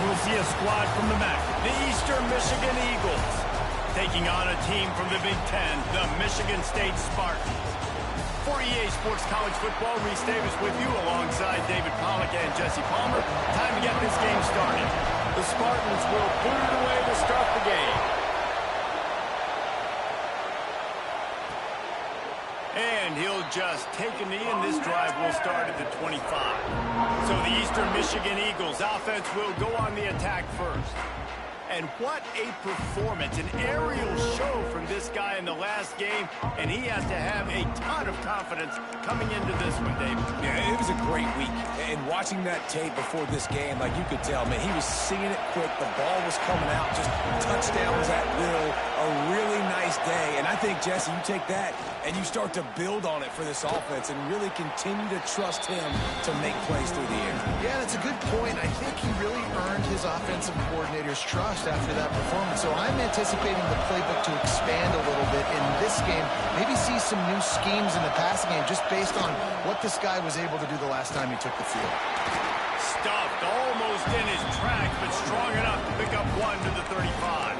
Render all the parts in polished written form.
we'll see a squad from the MAC. The Eastern Michigan Eagles taking on a team from the Big Ten, the Michigan State Spartans. For EA Sports College Football, Reese Davis with you alongside David Pollack and Jesse Palmer. Time to get this game started. The Spartans will boot it away to start the game. And he'll just take a knee, and this drive will start at the 25. So the Eastern Michigan Eagles offense will go on the attack first. And what a performance, an aerial show from this guy in the last game, and he has to have a ton of confidence coming into this one, David. Yeah, it was a great week, and watching that tape before this game, like you could tell, man, he was seeing it quick, the ball was coming out, just touchdowns at will, a really nice day, and I think, Jesse, you take that, and you start to build on it for this offense and really continue to trust him to make plays through the air. Yeah, that's a good point. I think he really earned his offensive coordinator's trust after that performance. So I'm anticipating the playbook to expand a little bit in this game. Maybe see some new schemes in the passing game just based on what this guy was able to do the last time he took the field. Stuffed almost in his tracks, but strong enough to pick up one to the 35.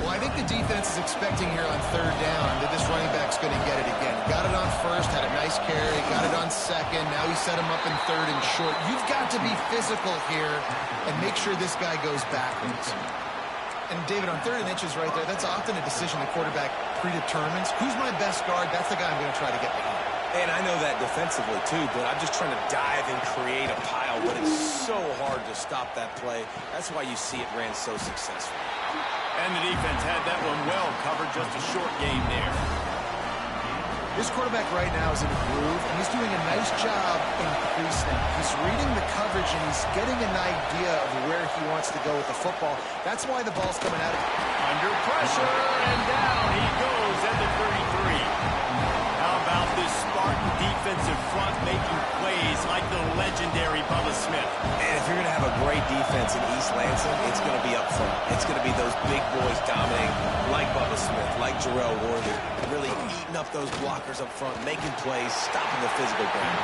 Well, I think the defense is expecting here on third down that this running back's going to get it again. Got it on first, had a nice carry, got it on second. Now he set him up in third and short. You've got to be physical here and make sure this guy goes backwards. And, David, on third and inches right there, that's often a decision the quarterback predetermines. Who's my best guard? That's the guy I'm going to try to get behind. And I know that defensively, too, but I'm just trying to dive and create a pile, but it's so hard to stop that play. That's why you see it ran so successful. And the defense had that one well covered, just a short game there. This quarterback right now is in a groove, and he's doing a nice job in pre-snap. He's reading the coverage, and he's getting an idea of where he wants to go with the football. That's why the ball's coming out of it. Under pressure, and down he goes at the 33. How about this Spartan defensive front making plays like the legendary Bubba Smith? And if you're going to have a great defense in East Lansing, it's going to be up front. It's going to be those big boys dominating, like Bubba Smith, like Jarrell Worthy, really eating up those blockers up front, making plays, stopping the physical game.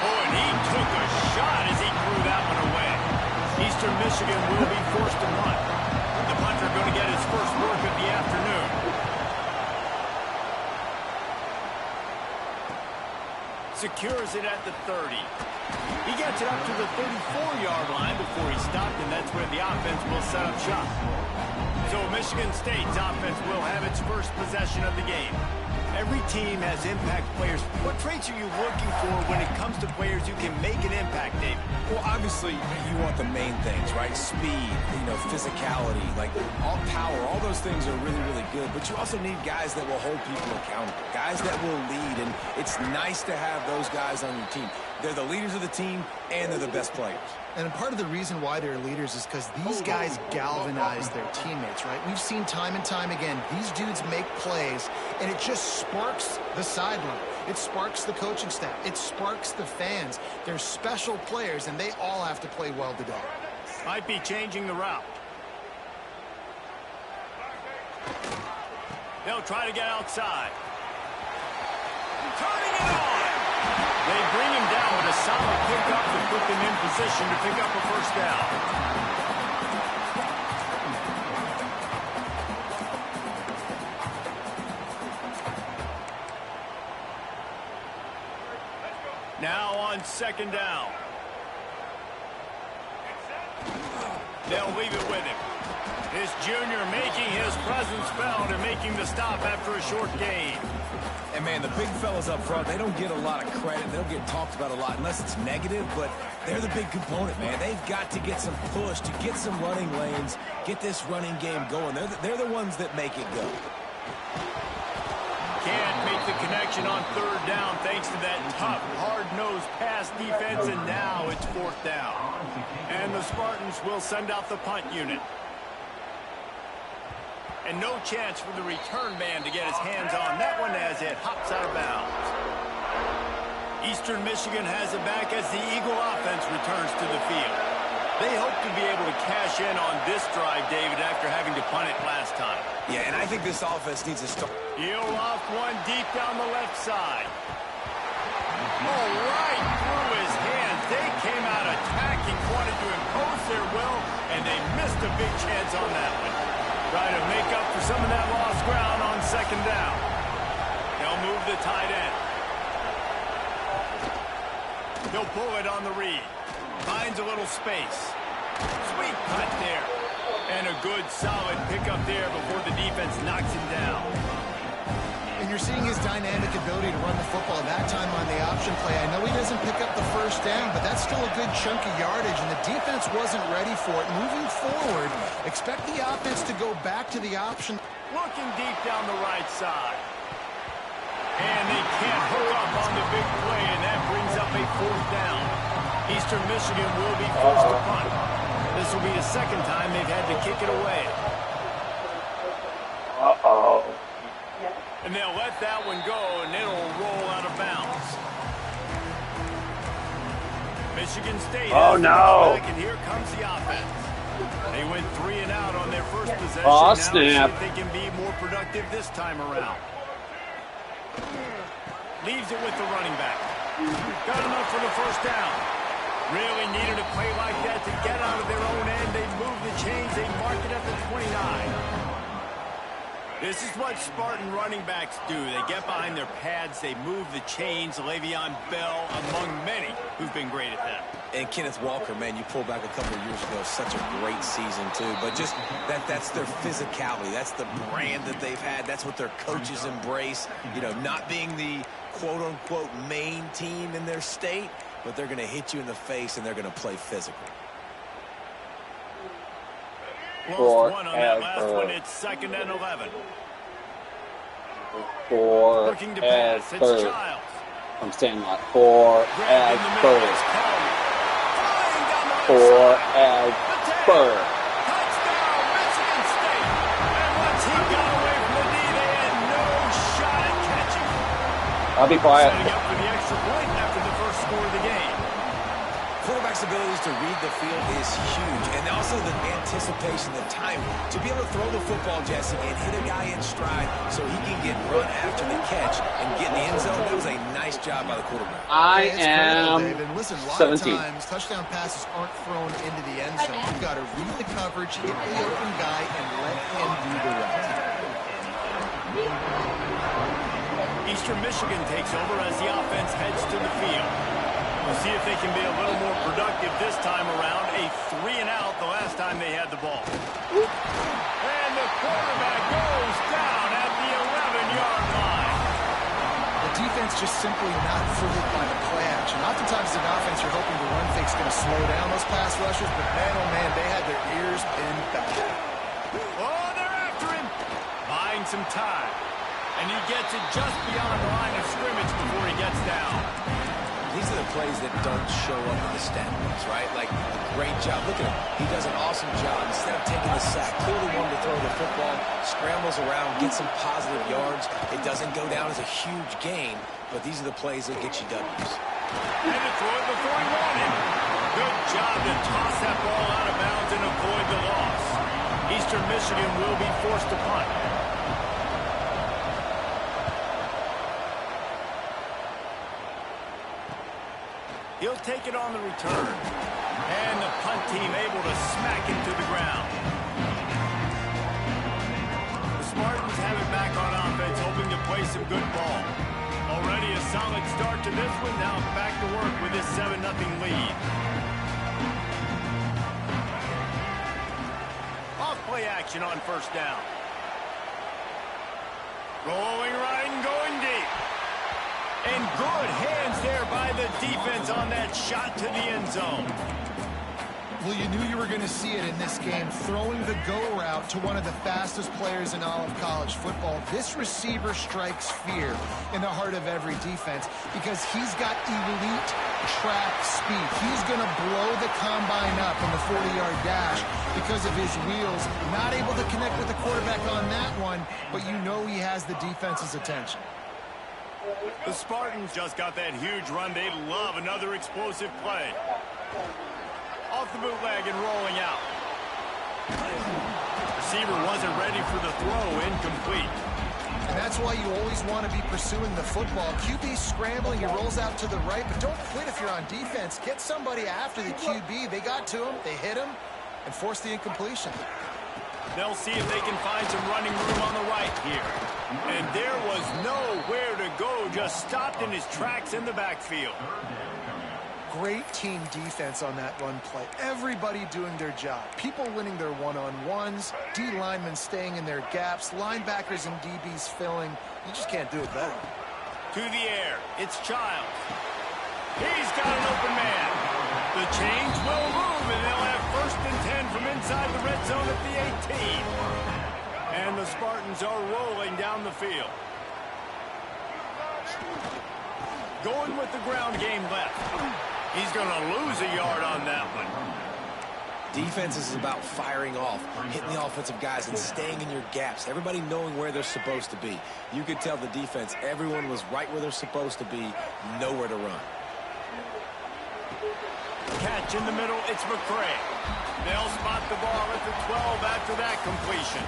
Oh, and he took a shot as he threw that one away. Eastern Michigan will be forced to punt. The punter going to get his first work of the afternoon. Secures it at the 30. He gets it up to the 34-yard line before he stopped, and that's where the offense will set up shop. So Michigan State's offense will have its first possession of the game. Every team has impact players. What traits are you looking for when it comes to players who can make an impact, David? Well, obviously, you want the main things, right? Speed, physicality, like all power, all those things are really, really good. But you also need guys that will hold people accountable, guys that will lead. And it's nice to have those guys on your team. They're the leaders of the team, and they're the best players. And part of the reason why they're leaders is because these guys galvanize their teammates, right? We've seen time and time again, these dudes make plays, and it just sparks the sideline. It sparks the coaching staff. It sparks the fans. They're special players, and they all have to play well today. Might be changing the route. They'll try to get outside. Turning it on! They bring him down with a solid pickup to put them in position to pick up a first down. Now on second down. They'll leave it with him. This junior making his presence felt and making the stop after a short gain. And, man, the big fellas up front, they don't get a lot of credit. They don't get talked about a lot unless it's negative, but they're the big component, man. They've got to get some push, to get some running lanes, get this running game going. They're the ones that make it go. Can't make the connection on third down thanks to that tough, hard-nosed pass defense, and now it's fourth down. And the Spartans will send out the punt unit. And no chance for the return man to get his hands on that one as it hops out of bounds. Eastern Michigan has it back as the Eagle offense returns to the field. They hope to be able to cash in on this drive, David, after having to punt it last time. Yeah, and I think this offense needs to start. He'll off one deep down the left side. Oh, right through his hands. They came out attacking, wanted to improve their will, and they missed a big chance on that one. Try to make up for some of that lost ground on second down. They'll move the tight end. He'll pull it on the read. Finds a little space. Sweet cut there. And a good, solid pickup there before the defense knocks him down. And you're seeing his dynamic ability to run the football that time on the option play. I know he doesn't pick up the first down, but that's still a good chunk of yardage, and the defense wasn't ready for it. Moving forward, expect the offense to go back to the option. Looking deep down the right side. And they can't hook up on the big play, and that brings up a fourth down. Eastern Michigan will be forced to punt. This will be the second time they've had to kick it away. Uh-oh. And they'll let that one go, and it'll roll out of bounds. Michigan State has the ball back, and here comes the offense. They went 3 and out on their first possession. Oh, now snap. see if they can be more productive this time around. Leaves it with the running back. Got enough for the first down. Really needed a play like that to get out of their own end. They move the chains. They mark it at the 29. This is what Spartan running backs do. They get behind their pads. They move the chains. Le'Veon Bell, among many, who've been great at that. And Kenneth Walker, man, you pull back a couple of years ago, such a great season, too. But just that's their physicality. That's the brand that they've had. That's what their coaches embrace. You know, not being the quote-unquote main team in their state, but they're going to hit you in the face, and they're going to play physical. Lost one on that last one. It's 2nd and 11. Looking to pass. It's Childs. I'm saying like 4 as bird. 4 as bird. Touchdown, Michigan State. And once he got away from the D, they had no shot at catching him. I'll be quiet. Setting up for the extra point after the first score of the game. Quarterback's abilities to read the field is huge, and also the anticipation, the time to be able to throw the football, Jesse, and hit a guy in stride so he can get run after the catch and get in the end zone. That was a nice job by the quarterback. I am Listen, a lot 17. of times, touchdown passes aren't thrown into the end zone. You've got to read the coverage, hit the open guy, and let him do the rest. Eastern Michigan takes over as the offense heads to the field. We'll see if they can be a little more productive this time around. A 3 and out the last time they had the ball. And the quarterback goes down at the 11-yard line. The defense just simply not fooled by the play action. Oftentimes as an offense, you're hoping the run fake's going to slow down those pass rushers, but man, oh man, they had their ears pinned back. Oh, they're after him. Buying some time. And he gets it just beyond the line of scrimmage before he gets down. These are the plays that don't show up in the stat books, right? Like, great job. Look at him. He does an awesome job. Instead of taking the sack, clearly wanted to throw the football, scrambles around, gets some positive yards. It doesn't go down as a huge gain, but these are the plays that get you W's. And to throw it before he wanted. Good job to toss that ball out of bounds and avoid the loss. Eastern Michigan will be forced to punt. He'll take it on the return. And the punt team able to smack him to the ground. The Spartans have it back on offense, hoping to play some good ball. Already a solid start to this one. Now back to work with this 7-0 lead. Off play action on first down. Rolling right and going deep. And good hands there by the defense on that shot to the end zone. Well, you knew you were going to see it in this game, throwing the go route to one of the fastest players in all of college football. This receiver strikes fear in the heart of every defense because he's got elite track speed. He's going to blow the combine up in the 40-yard dash because of his wheels. Not able to connect with the quarterback on that one, but you know he has the defense's attention. The Spartans just got that huge run. They love another explosive play. Off the bootleg and rolling out. Receiver wasn't ready for the throw. Incomplete. And that's why you always want to be pursuing the football. QB scrambling, he rolls out to the right, but don't quit if you're on defense. Get somebody after the QB. They got to him, they hit him, and forced the incompletion. They'll see if they can find some running room on the right here. And there was nowhere to go, just stopped in his tracks in the backfield. Great team defense on that run play. Everybody doing their job. People winning their one-on-ones, D linemen staying in their gaps, linebackers and DBs filling. You just can't do it better. To the air, it's Childs. He's got an open man. The chains will move, and they'll have 1st and 10 from inside the red zone at the 18. And the Spartans are rolling down the field. Going with the ground game left. He's going to lose a yard on that one. Defense is about firing off, hitting the offensive guys, and staying in your gaps. Everybody knowing where they're supposed to be. You could tell the defense, everyone was right where they're supposed to be, nowhere to run. Catch in the middle, it's McCray. They'll spot the ball at the 12 after that completion.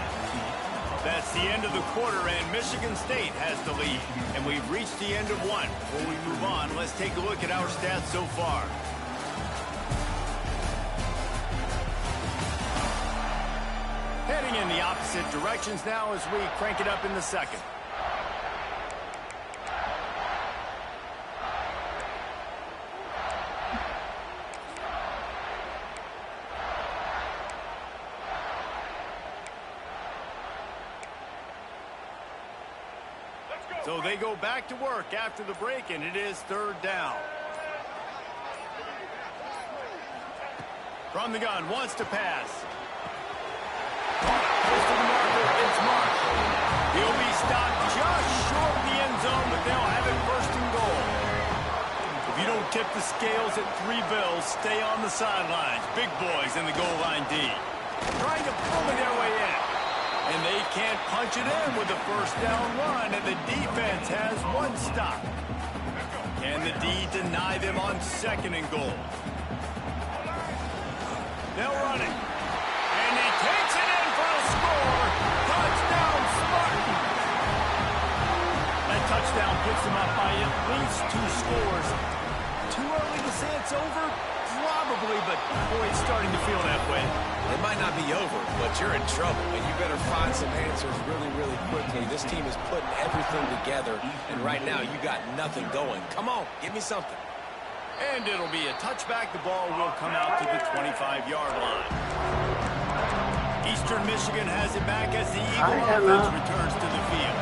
That's the end of the quarter, and Michigan State has the lead. And we've reached the end of one. Before we move on, let's take a look at our stats so far. Heading in the opposite directions now as we crank it up in the second. So they go back to work after the break, and it is 3rd down. From the gun, wants to pass. Close to the marker, it's Marsh. He'll be stopped just short of the end zone, but they'll have it 1st and goal. If you don't tip the scales at 3 bills, stay on the sidelines. Big boys in the goal line D. Trying to pull their way in. And they can't punch it in with a 1st down run, and the defense has 1 stop. Can the D deny them on 2nd and goal? They'll run it. And he takes it in for a score. Touchdown, Spartan. That touchdown puts them up by at least 2 scores. Too early to say it's over? Probably, but boy, it's starting to feel that way. It might not be over, but you're in trouble, and you better find some answers really, really quickly. This team is putting everything together, and right now you got nothing going. Come on, give me something. And it'll be a touchback. The ball will come out to the 25-yard line. Eastern Michigan has it back as the Eagle offense returns to the field.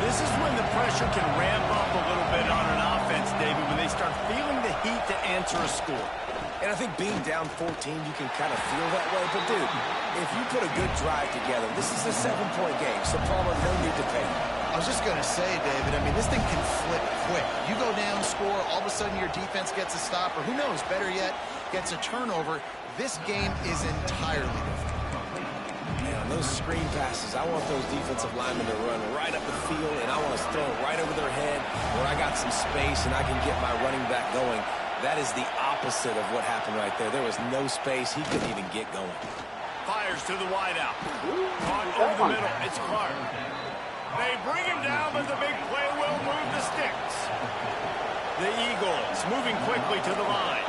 This is when the pressure can ramp up a little bit on an offense, David, when they start feeling the heat to answer a score. And I think being down 14, you can kind of feel that way. But, dude, if you put a good drive together, this is a 7-point game. So, Palmer, no need to pay. I was just going to say, David, I mean, this thing can flip quick. You go down, score, all of a sudden your defense gets a stop, or who knows, better yet, gets a turnover. This game is entirely different. Man, those screen passes, I want those defensive linemen to run right up the field, and I want to throw it right over their head where I got some space and I can get my running back going. That is the opposite of what happened right there. There was no space. He couldn't even get going. Fires to the wideout. Caught over the middle. It's Clark. They bring him down, but the big play will move the sticks. The Eagles moving quickly to the line.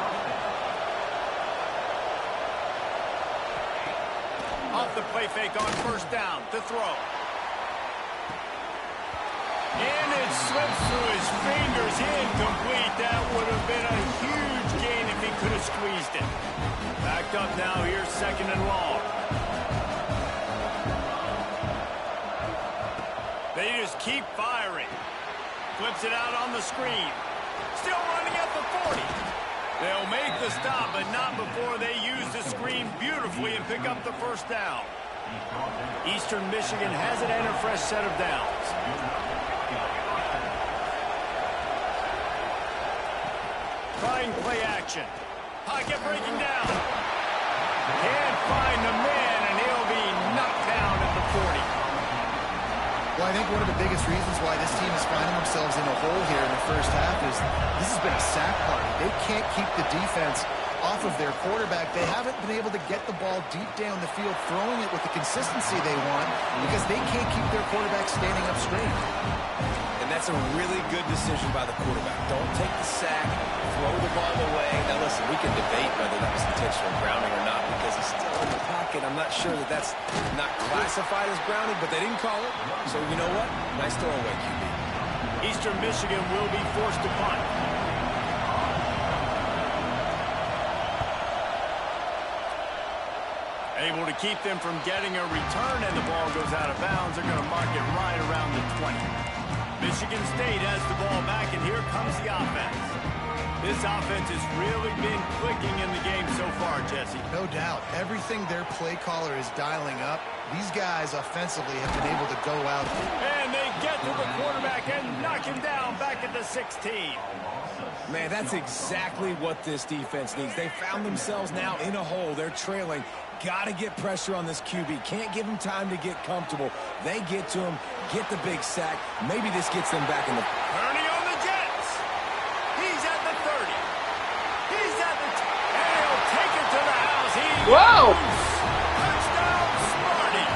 Off the play fake on 1st down to throw. And it slips through his fingers, incomplete. That would have been a huge gain if he could have squeezed it. Backed up now, here's 2nd and long. They just keep firing. Flips it out on the screen. Still running at the 40. They'll make the stop, but not before they use the screen beautifully and pick up the 1st down. Eastern Michigan has it and a fresh set of downs. Trying play action. Pocket breaking down. Can't find the man, and he'll be knocked down at the 40. Well, I think one of the biggest reasons why this team is finding themselves in a hole here in the 1st half is this has been a sack party. They can't keep the defense off of their quarterback. They haven't been able to get the ball deep down the field, throwing it with the consistency they want because they can't keep their quarterback standing up straight. And that's a really good decision by the quarterback. Don't take the sack, throw the ball away. Now, listen, we can debate whether that was intentional grounding or not because he's still in the pocket. I'm not sure that that's not classified as grounding, but they didn't call it. So, you know what? Nice throwaway, QB. Eastern Michigan will be forced to punt. Able to keep them from getting a return, and the ball goes out of bounds. They're going to mark it right around the 20. Michigan State has the ball back, and here comes the offense. This offense has really been clicking in the game so far, Jesse. No doubt. Everything their play caller is dialing up, these guys offensively have been able to go out. And they get to the quarterback and knock him down back at the 16. Man, that's exactly what this defense needs. They found themselves now in a hole. They're trailing. Got to get pressure on this QB. Can't give him time to get comfortable. They get to him, get the big sack. Maybe this gets them back in the... Ernie on the Jets. He's at the 30. He's at the... And he'll take it to the house. Whoa! Touchdown, Sparty.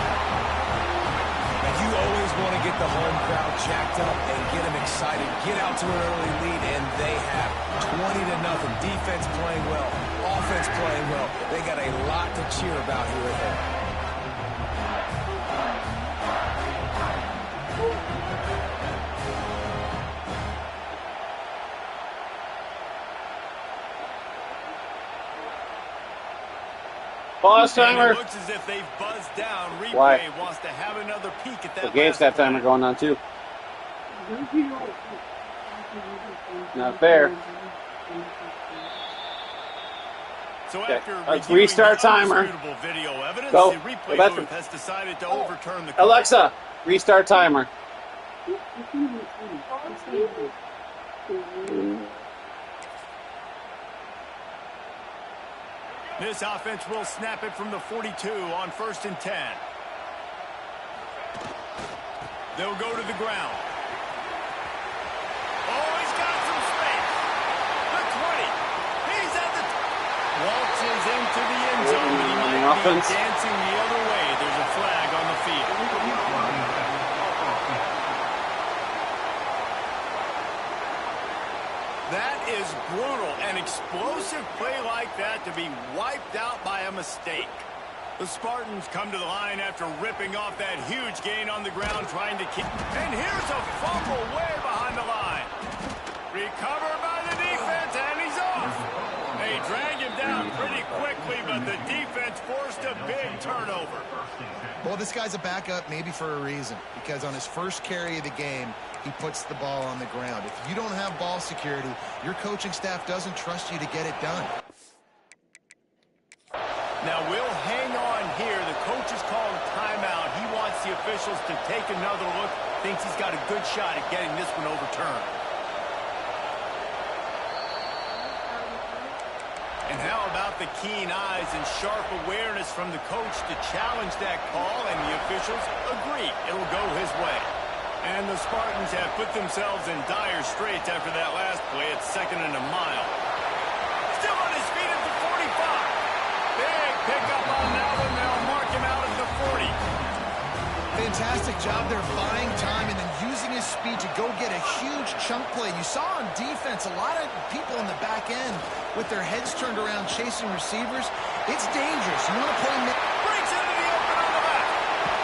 And you always want to get the home crowd jacked up and get them excited. Get out to an early lead, and they have 20-0. Defense playing well. Offense playing well. They got a lot to cheer about here at home. Pause timer. It looks as if they've buzzed down. Replay Why? wants to have another peek at that. The game's got timer going on too. Not fair. So Okay, after let's restart timer. video evidence, Go. the replay Go booth has decided to overturn the call. Alexa, restart timer. This offense will snap it from the 42 on 1st and 10. They'll go to the ground. Oh, he's got some space. The 20. He's at the... Waltzes into the end zone, but he might be dancing the other way. There's a flag on the field. That is brutal. An explosive play like that to be wiped out by a mistake. The Spartans come to the line after ripping off that huge gain on the ground, trying to keep... And here's a fumble way behind the line. Recovered by the defense, and he's off. They dragged him down pretty quickly, but the defense forced a big turnover. Well, this guy's a backup maybe for a reason, because on his first carry of the game, he puts the ball on the ground. If you don't have ball security, your coaching staff doesn't trust you to get it done. Now, we'll hang on here. The coach is calling timeout. He wants the officials to take another look. Thinks he's got a good shot at getting this one overturned. And how about the keen eyes and sharp awareness from the coach to challenge that call, and the officials agree it'll go his way. And the Spartans have put themselves in dire straits after that last play at 2nd and a mile. Still on his feet at the 45. Big pickup on that one. They'll mark him out at the 40. Fantastic job there buying time and then using his speed to go get a huge chunk play. You saw on defense a lot of people in the back end with their heads turned around chasing receivers. It's dangerous. You want to play mid. Breaks into the open on the back.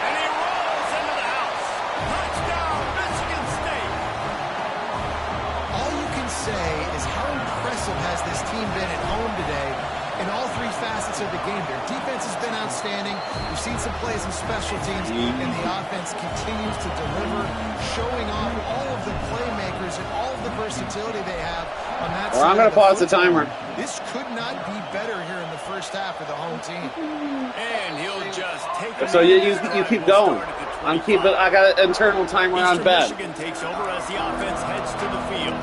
And he rolls into the house. Touchdown, Michigan State. All you can say is how impressive has this team been at home today in all three facets of the game. Their defense has been outstanding. We've seen some plays in special teams, and the offense continues to deliver, showing off all of the playmakers and all of the versatility they have on that side. I'm going to pause the timer. This could not be better here in the first half for the home team. And he'll just take So you keep going. I got an internal timer on bed. Michigan takes over as the offense heads to the field.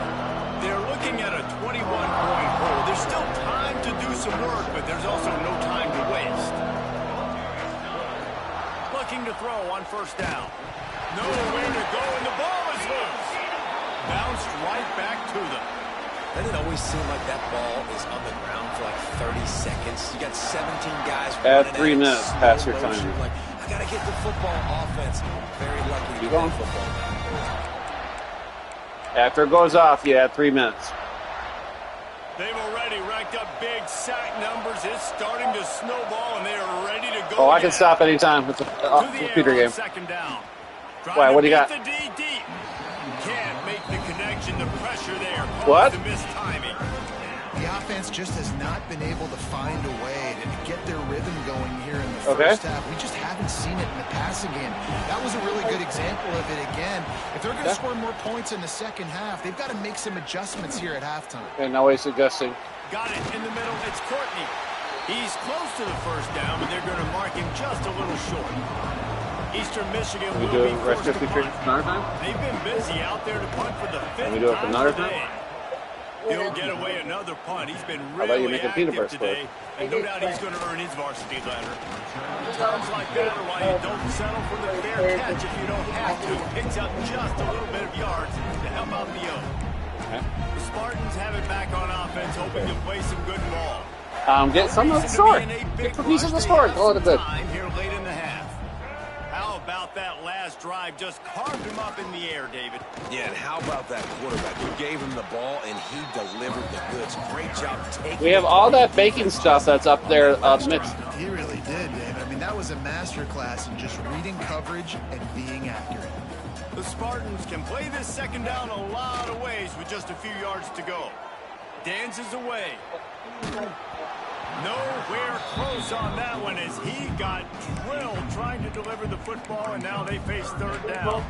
They're looking at a 21-point hole. There's still time to do some work, but there's also no time to waste. Looking to throw on 1st down. Nowhere to go, and the ball is loose. Bounced right back to them. Doesn't it always seem like that ball is on the ground for like 30 seconds? You got 17 guys At running 3 minutes past your time. Like, I got to get the football offense. Very lucky to get football. After it goes off, you add 3 minutes. They've already racked up big sack numbers. It's starting to snowball, and they are ready to go. Oh, I can stop anytime. It's a computer game. Second down. Why? What do you got? The D deep. Can't make the connection. The pressure there. What? The missed timing. The offense just has not been able to find a way to get their rhythm going here in the first half. We just haven't seen it in the passing game. That was a really good example of it again. If they're going to score more points in the second half, they've got to make some adjustments here at halftime. And now he's suggesting. Got it in the middle. It's Courtney. He's close to the first down, but they're going to mark him just a little short. Eastern Michigan will be forced to punt. They've been busy out there to punt for the fifth time today. He'll get away another punt. He's been really active today, and no doubt he's going to earn his varsity letter. Times like that are why you don't settle for the fair catch if you don't have to. Picks up just a little bit of yards to help out the Oak. The Spartans have it back on offense, hoping to play some good ball. Get some of the score. Get the piece of the score. Call it a bit. Here late in the half. How about that last drive? Just carved him up in the air, David. Yeah, and how about that quarterback who gave him the ball and he delivered the goods? Great job taking. We have all that baking stuff that's up there mixed. He really did, David. I mean, that was a masterclass in just reading coverage and being accurate. The Spartans can play this second down a lot of ways with just a few yards to go. Dances away. Nowhere close on that one as he got drilled trying to deliver the football, and now they face third down.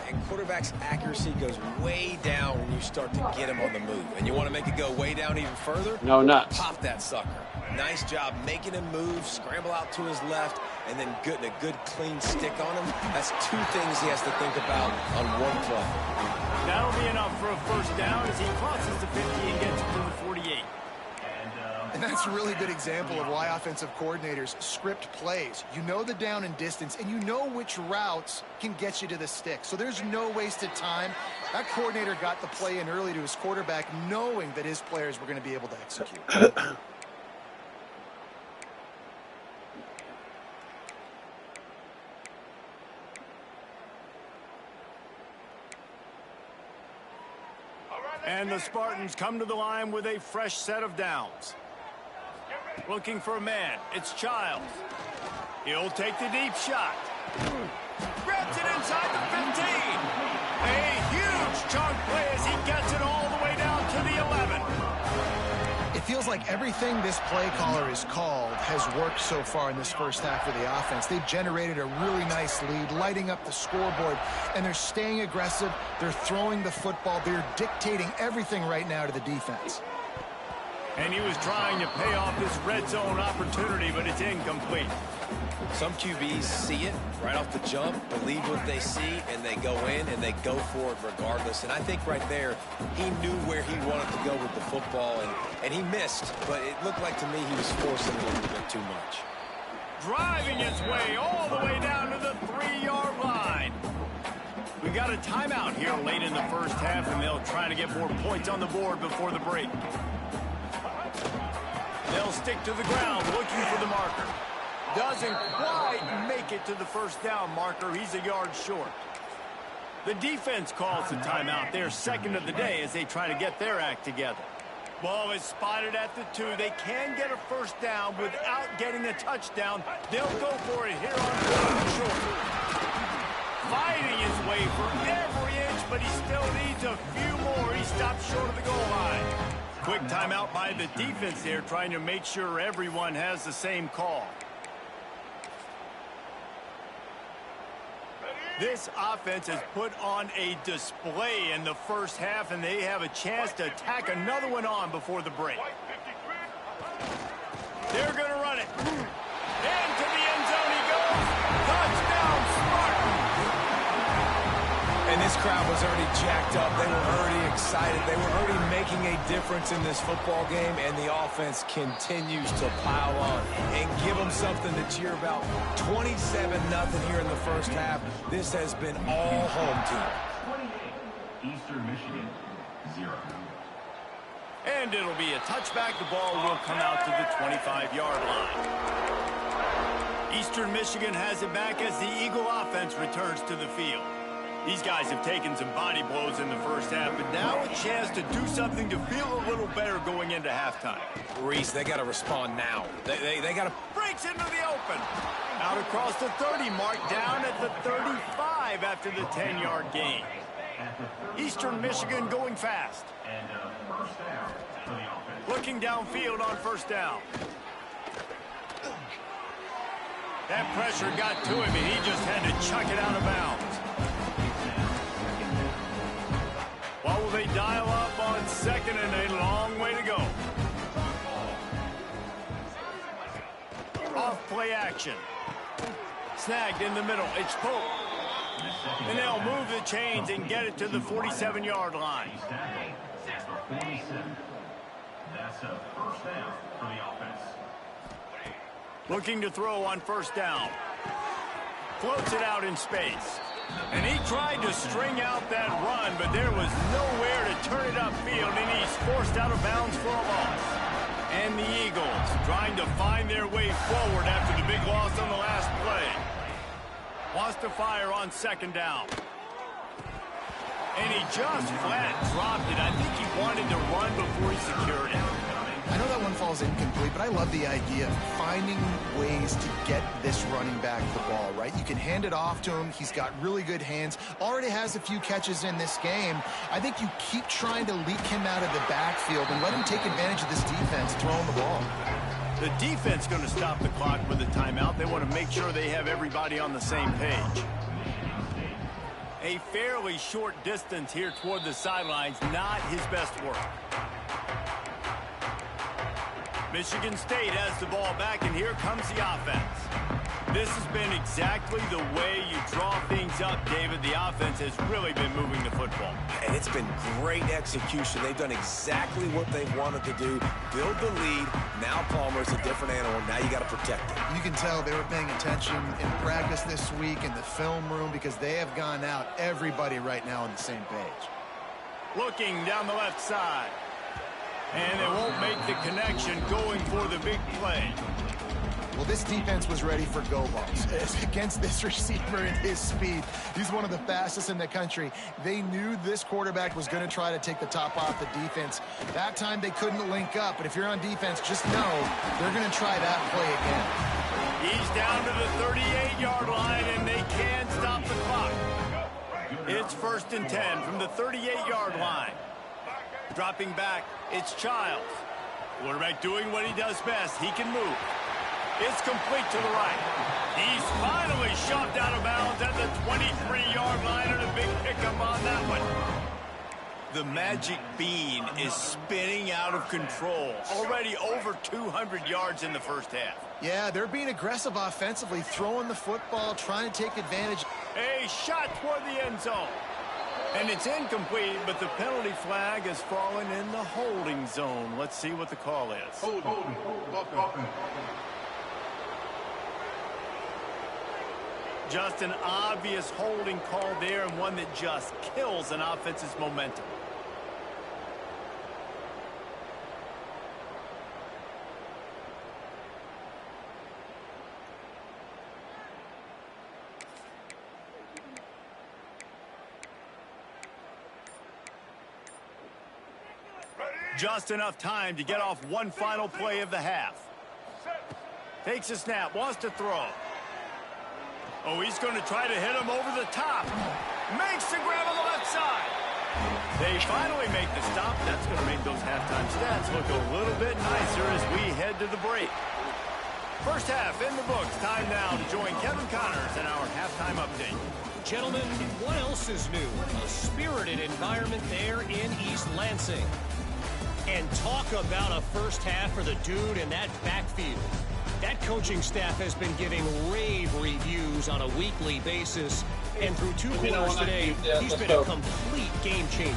And quarterback's accuracy goes way down when you start to get him on the move. And you want to make it go way down even further? No nuts. Pop that sucker. Nice job making him move, scramble out to his left, and then getting a good clean stick on him. That's two things he has to think about on one play. That'll be enough for a first down as he crosses the 50 and gets to the 48. And that's a really good example of why offensive coordinators script plays. You know the down and distance, and you know which routes can get you to the stick. So there's no wasted time. That coordinator got the play in early to his quarterback, knowing that his players were going to be able to execute. And the Spartans come to the line with a fresh set of downs. Looking for a man. It's Childs. He'll take the deep shot. Grabs it inside the 15. A huge chunk play as he gets it all the way down to the 11. It feels like everything this play caller has called has worked so far in this first half of the offense. They've generated a really nice lead, lighting up the scoreboard, and they're staying aggressive. They're throwing the football. They're dictating everything right now to the defense. And he was trying to pay off this red zone opportunity, but it's incomplete. Some QBs see it right off the jump, believe what they see, and they go in and they go for it regardless. And I think right there, he knew where he wanted to go with the football, and he missed. But it looked like to me he was forcing it a little bit too much. Driving its way all the way down to the 3-yard line. We got a timeout here late in the first half, and they'll try to get more points on the board before the break. They'll stick to the ground looking for the marker. Doesn't quite make it to the first down marker. He's a yard short. The defense calls the timeout. They're second of the day as they try to get their act together. Ball is spotted at the 2. They can get a first down without getting a touchdown. They'll go for it here on 4th and short. Fighting his way for every inch, but he still needs a few more. He stops short of the goal line. Quick timeout by the defense here, trying to make sure everyone has the same call. This offense has put on a display in the first half, and they have a chance to tack another one on before the break. They're going to run it. Into the end zone he goes. Touchdown, Spartans! And this crowd was already jacked up. They were already excited. They were already making a difference in this football game, and the offense continues to pile on and give them something to cheer about. 27-0 here in the first half. This has been all home team. 28, Eastern Michigan, 0. And it'll be a touchback. The ball will come out to the 25-yard line. Eastern Michigan has it back as the Eagle offense returns to the field. These guys have taken some body blows in the first half, but now a chance to do something to feel a little better going into halftime. Reese, they got to respond now. They got to... Breaks into the open. Out across the 30, marked down at the 35 after the 10-yard gain. Eastern Michigan going fast. Looking downfield on first down. That pressure got to him, and he just had to chuck it out of bounds. What will they dial up on second, and a long way to go. Off play action. Snagged in the middle. It's Pope. And they'll move the chains and get it to the 47-yard line. That's a first down for the offense. Looking to throw on first down. Floats it out in space. And he tried to string out that run, but there was nowhere to turn it upfield, and he's forced out of bounds for a loss. And the Eagles trying to find their way forward after the big loss on the last play. Wants to fire on second down. And he just flat dropped it. I think he wanted to run before he secured it. I know that one falls incomplete, but I love the idea of finding ways to get this running back the ball, right? You can hand it off to him. He's got really good hands. Already has a few catches in this game. I think you keep trying to leak him out of the backfield and let him take advantage of this defense throwing the ball. The defense going to stop the clock with a timeout. They want to make sure they have everybody on the same page. A fairly short distance here toward the sidelines, not his best work. Michigan State has the ball back, and here comes the offense. This has been exactly the way you draw things up, David. The offense has really been moving the football. And it's been great execution. They've done exactly what they wanted to do. Build the lead. Now Palmer's a different animal. Now you got to protect it. You can tell they were paying attention in practice this week in the film room because they have gone out, everybody right now on the same page. Looking down the left side. And they won't make the connection going for the big play. Well, this defense was ready for go balls. Against this receiver and his speed, he's one of the fastest in the country. They knew this quarterback was going to try to take the top off the defense. That time they couldn't link up, but if you're on defense, just know they're going to try that play again. He's down to the 38-yard line, and they can't stop the clock. It's 1st and 10 from the 38-yard line. Dropping back, it's Childs. Quarterback doing what he does best. He can move. It's complete to the right. He's finally shoved out of bounds at the 23-yard line, and a big pickup on that one. The magic bean is spinning out of control. Already over 200 yards in the first half. Yeah, they're being aggressive offensively, throwing the football, trying to take advantage. A shot toward the end zone. And it's incomplete, but the penalty flag has fallen in the holding zone. Let's see what the call is. Just an obvious holding call there, and one that just kills an offense's momentum. Just enough time to get off one final play of the half. Takes a snap, wants to throw. Oh, he's going to try to hit him over the top. Makes the grab on the left side. They finally make the stop. That's going to make those halftime stats look a little bit nicer as we head to the break. First half in the books. Time now to join Kevin Connors in our halftime update. Gentlemen, what else is new? A spirited environment there in East Lansing. And talk about a first half for the dude in that backfield. That coaching staff has been giving rave reviews on a weekly basis. And through 2 quarters today, he's been a complete game changer.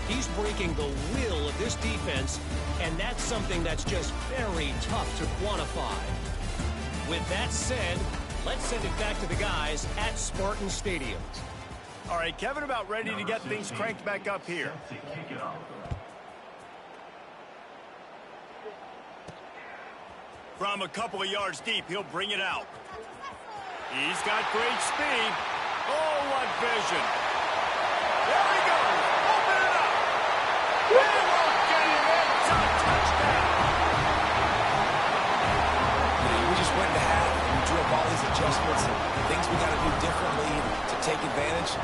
He's breaking the will of this defense, and that's something that's just very tough to quantify. With that said, let's send it back to the guys at Spartan Stadium. All right, Kevin, about ready to get things cranked back up here. From a couple of yards deep, he'll bring it out. He's got great speed. Oh, what vision. There he goes. Open it up. They won't get him. It's a touchdown. We just went to half. We drew up all these adjustments and things we got to do differently to take advantage.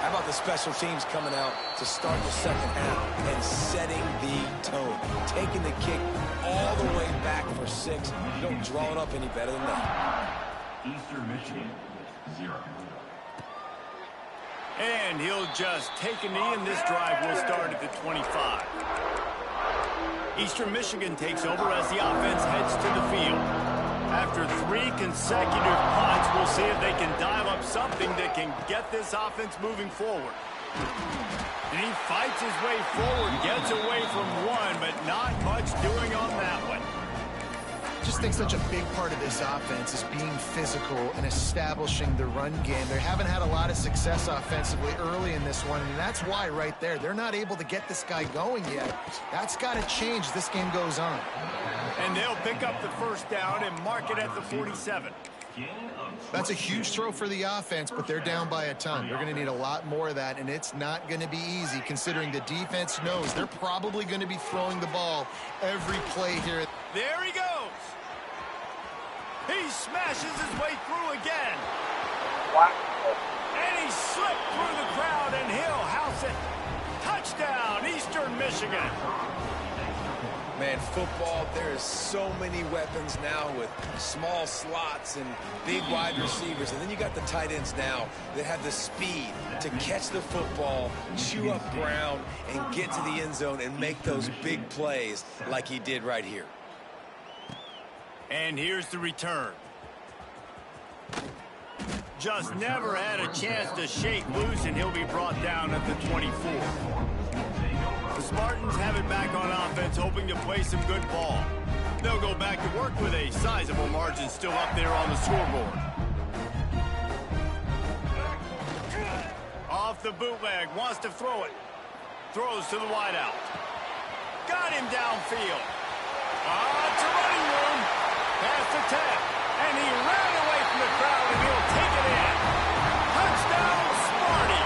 How about the special teams coming out to start the second half and setting the tone, taking the kick all the way back for 6. You don't draw it up any better than that. Eastern Michigan, 0. And he'll just take a knee, and this drive will start at the 25. Eastern Michigan takes over as the offense heads to the field. After 3 consecutive punts, we'll see if they can dial up something that can get this offense moving forward. And he fights his way forward, gets away from one, but not much doing on that one. I just think such a big part of this offense is being physical and establishing the run game. They haven't had a lot of success offensively early in this one, and that's why right there, they're not able to get this guy going yet. That's got to change as this game goes on. And they'll pick up the first down and mark it at the 47. That's a huge throw for the offense, but they're down by a ton. They're going to need a lot more of that, and it's not going to be easy considering the defense knows they're probably going to be throwing the ball every play here. There he goes. He smashes his way through again. And he slipped through the crowd, and he'll house it. Touchdown, Eastern Michigan. Man, football, there is so many weapons now with small slots and big wide receivers. And then you got the tight ends now that have the speed to catch the football, chew up ground, and get to the end zone and make those big plays like he did right here. And here's the return. Just never had a chance to shake loose, and he'll be brought down at the 24. The Spartans have it back on offense, hoping to play some good ball. They'll go back to work with a sizable margin still up there on the scoreboard. Off the bootleg, wants to throw it. Throws to the wideout. Got him downfield. It's a running room. Past the 10. And he ran away from the crowd, and he'll take it in. Touchdown, Sparty.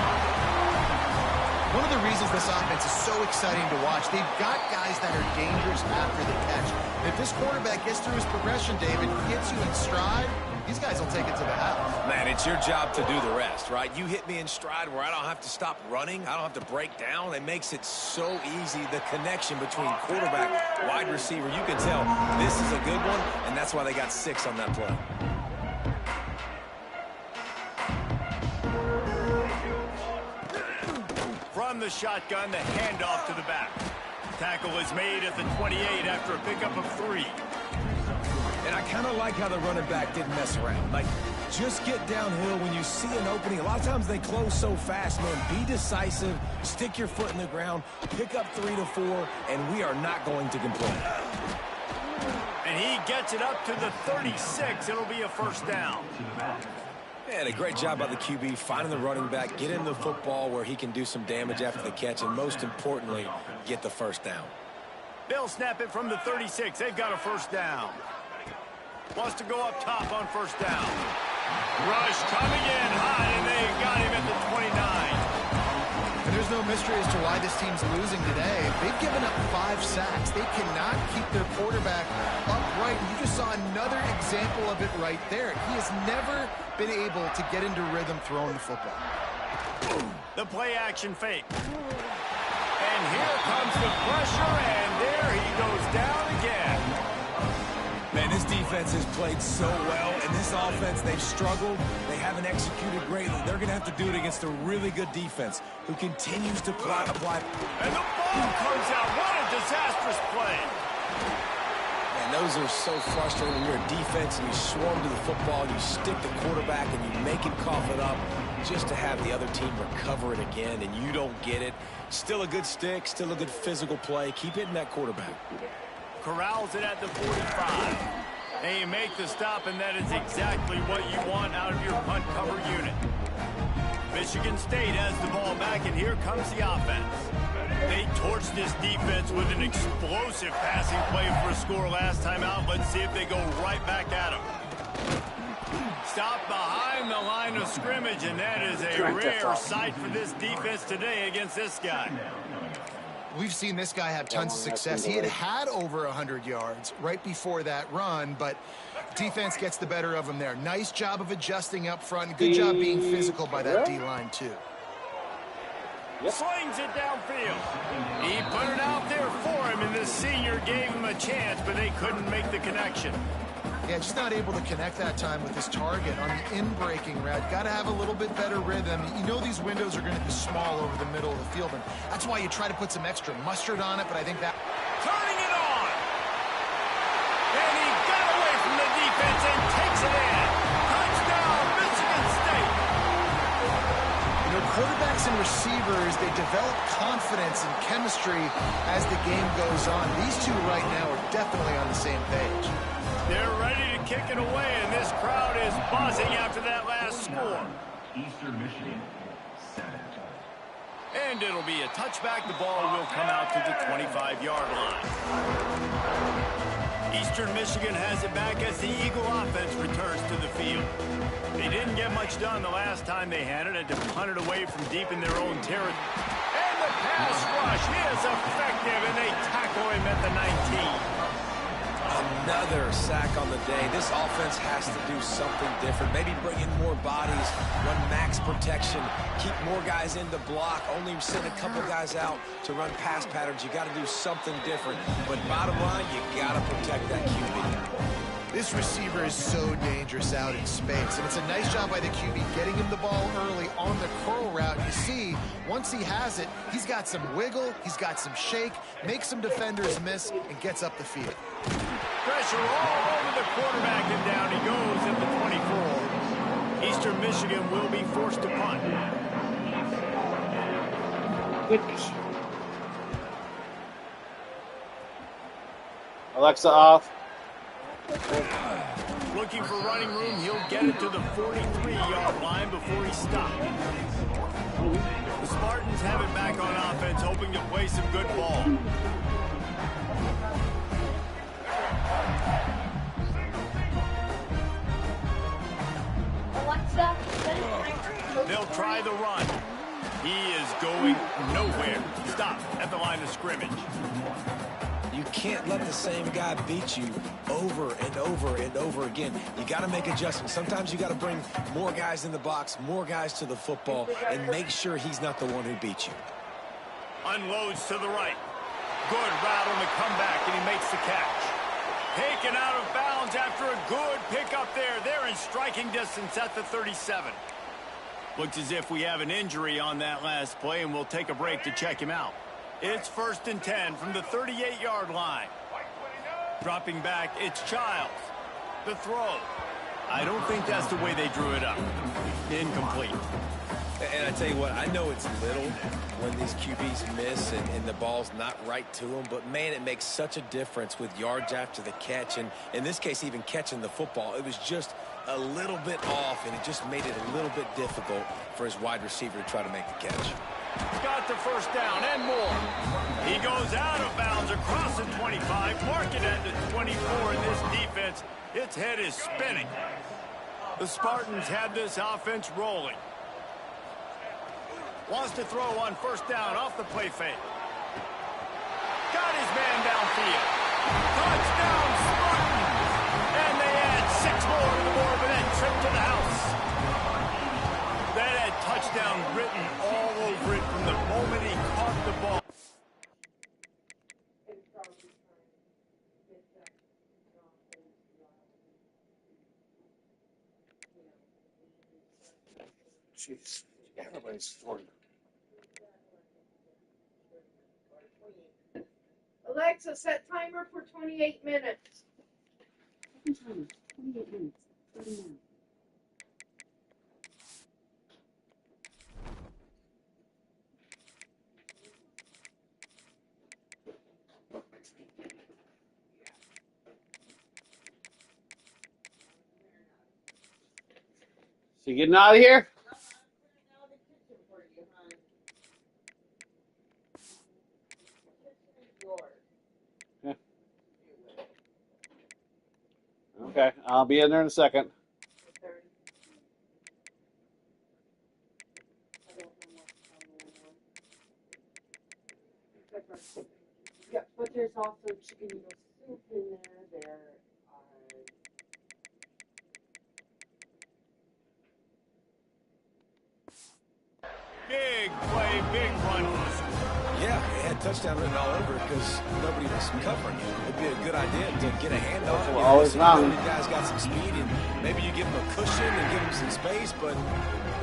One of the reasons this offense is so exciting to watch, they've got guys that are dangerous after the catch. If this quarterback gets through his progression, David, gets you in stride, these guys will take it to the house. Man, it's your job to do the rest, right? You hit me in stride where I don't have to stop running. I don't have to break down. It makes it so easy, the connection between quarterback, wide receiver. You can tell this is a good one, and that's why they got 6 on that play. From the shotgun, the handoff to the back. Tackle is made at the 28 after a pickup of 3. And I kind of like how the running back didn't mess around. Like, just get downhill when you see an opening. A lot of times they close so fast, man. Be decisive, stick your foot in the ground, pick up 3 to 4, and we are not going to complain. And he gets it up to the 36. It'll be a first down. And a great job by the QB finding the running back, get him the football where he can do some damage after the catch, and most importantly, get the first down. They'll snap it from the 36. They've got a first down. Wants to go up top on first down. Rush coming in high, and they got him at the 29. And there's no mystery as to why this team's losing today. They've given up 5 sacks. They cannot keep their quarterback upright. You just saw another example of it right there. He has never been able to get into rhythm throwing the football. The play action fake. And here comes the pressure, and there he goes down again. Man, this defense has played so well, and this offense, they've struggled. They haven't executed greatly. They're going to have to do it against a really good defense who continues to apply. And the ball comes out. What a disastrous play. Man, those are so frustrating when you're a defense and you swarm to the football, you stick the quarterback, and you make him cough it up just to have the other team recover it again, and you don't get it. Still a good stick, still a good physical play. Keep hitting that quarterback. Corrals it at the 45. And you make the stop, and that is exactly what you want out of your punt cover unit. Michigan State has the ball back, and here comes the offense. They torched this defense with an explosive passing play for a score last time out. Let's see if they go right back at him. Stop behind the line of scrimmage, and that is a rare sight for this defense today against this guy. We've seen this guy have tons of success. He had over 100 yards right before that run, but defense gets the better of him there. Nice job of adjusting up front. Good job being physical by that D-line, too. Slings it downfield. He put it out there for him, and the senior gave him a chance, but they couldn't make the connection. Yeah, just not able to connect that time with his target on the in-breaking route. Got to have a little bit better rhythm. You know these windows are going to be small over the middle of the field, and that's why you try to put some extra mustard on it, but I think that... Turning it on! And he got away from the defense and takes it in. Touchdown, Michigan State! You know, quarterbacks and receivers, they develop confidence and chemistry as the game goes on. These two right now are definitely on the same page. They're ready to kick it away, and this crowd is buzzing after that last score. Eastern Michigan, 7. And it'll be a touchback. The ball will come out to the 25-yard line. Eastern Michigan has it back as the Eagle offense returns to the field. They didn't get much done the last time they had it, and to punt it away from deep in their own territory. And the pass rush is effective, and they tackle him at the 19. Another sack on the day. This offense has to do something different. Maybe bring in more bodies, run max protection, keep more guys in the block, only send a couple guys out to run pass patterns. You got to do something different. But bottom line, you got to protect that QB. This receiver is so dangerous out in space, and it's a nice job by the QB getting him the ball early on the curl route. You see, once he has it, he's got some wiggle, he's got some shake, makes some defenders miss, and gets up the field. Pressure all over the quarterback, and down he goes at the 24. Eastern Michigan will be forced to punt. Alexa off. Looking for running room, he'll get it to the 43-yard line before he stops. The Spartans have it back on offense, hoping to play some good ball. They'll try the run. He is going nowhere. Stop at the line of scrimmage. You can't let the same guy beat you over and over and over again. You got to make adjustments. Sometimes you got to bring more guys in the box, more guys to the football, and make sure he's not the one who beats you. Unloads to the right. Good route on the comeback, and he makes the catch. Taken out of bounds after a good pickup there. They're in striking distance at the 37. Looks as if we have an injury on that last play, and we'll take a break to check him out. It's 1st and 10 from the 38-yard line. Dropping back, it's Childs. The throw. I don't think that's the way they drew it up. Incomplete. And I tell you what, I know it's little when these QBs miss and the ball's not right to them, but man, it makes such a difference with yards after the catch, and in this case, even catching the football. It was just a little bit off, and it just made it a little bit difficult for his wide receiver to try to make the catch. Got the first down and more. He goes out of bounds across the 25, marking at the 24 in this defense. Its head is spinning. The Spartans have this offense rolling. Wants to throw on 1st down off the play fake. Got his man downfield. Touchdown Spartans! And they add 6 more to the board with that trip to the house. That had touchdown written all over it from the moment he caught the ball. Jeez, everybody's scoring. Alexa, set timer for 28 minutes. Timer, 28 minutes. 30 now. So you getting out of here? I'll be in there in a second. Yeah, but there's also chicken noodle soup in there. There are Big play, big run. Yeah, they had touchdown written all over it because nobody was covering it. It'd be a good idea to get a hand on it. Always wrong. You guys got some speed, and maybe you give them a cushion and give them some space, but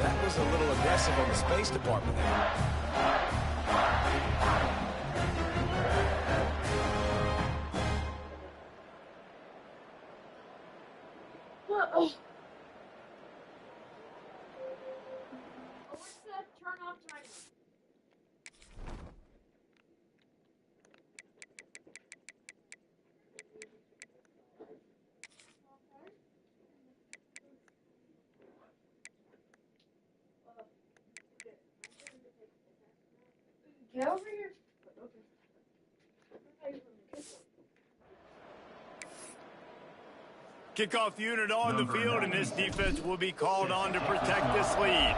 that was a little aggressive on the space department there. What's that turn off timer? Get over here. Kickoff unit on the field, and this defense will be called on to protect this lead.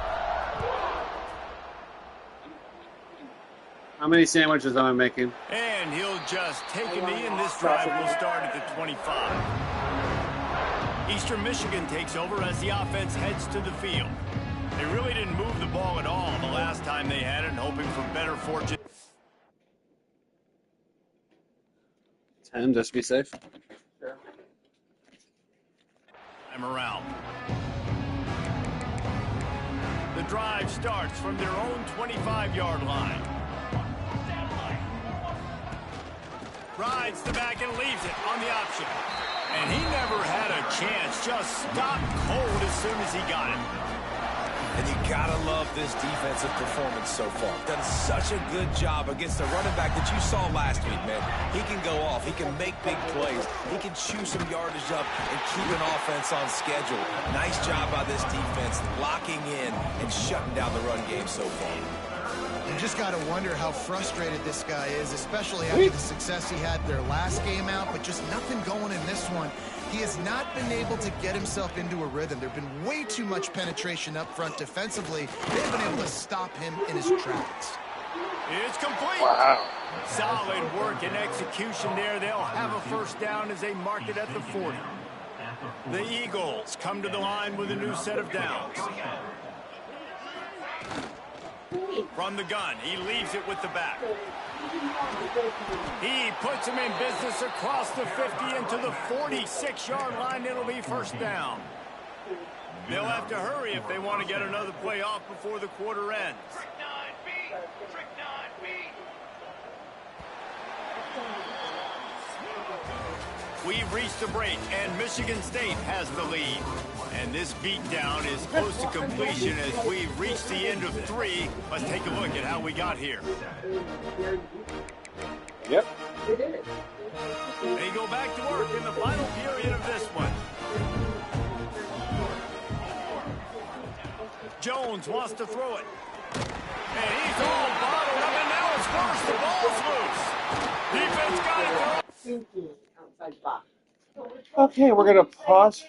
How many sandwiches am I making? And he'll just take a knee, and this drive will start at the 25. Eastern Michigan takes over as the offense heads to the field. They really didn't move the ball at all the last time they had it, hoping for better fortune. 10, just to be safe. Time around. The drive starts from their own 25-yard line. Rides the back and leaves it on the option. And he never had a chance. Just stopped cold as soon as he got it. And you gotta love this defensive performance so far. Done such a good job against the running back that you saw last week, man. He can go off. He can make big plays. He can chew some yardage up and keep an offense on schedule. Nice job by this defense locking in and shutting down the run game so far. You just got to wonder how frustrated this guy is, especially after the success he had their last game out, but just nothing going in this one. He has not been able to get himself into a rhythm. There have been way too much penetration up front defensively. They've been able to stop him in his tracks. It's complete. Wow. Solid work and execution there. They'll have a first down as they mark it at the 40. The Eagles come to the line with a new set of downs. From the gun, he leaves it with the back. He puts him in business across the 50 into the 46-yard line. It'll be first down. They'll have to hurry if they want to get another play off before the quarter ends. We've reached the break, and Michigan State has the lead. And this beatdown is close to completion as we've reached the end of 3. Let's take a look at how we got here. Yep. They go back to work in the final period of this one. Jones wants to throw it. And he's all bottled up, and now it's first. The ball's loose. Defense got it. outside box. Okay, we're going to pause.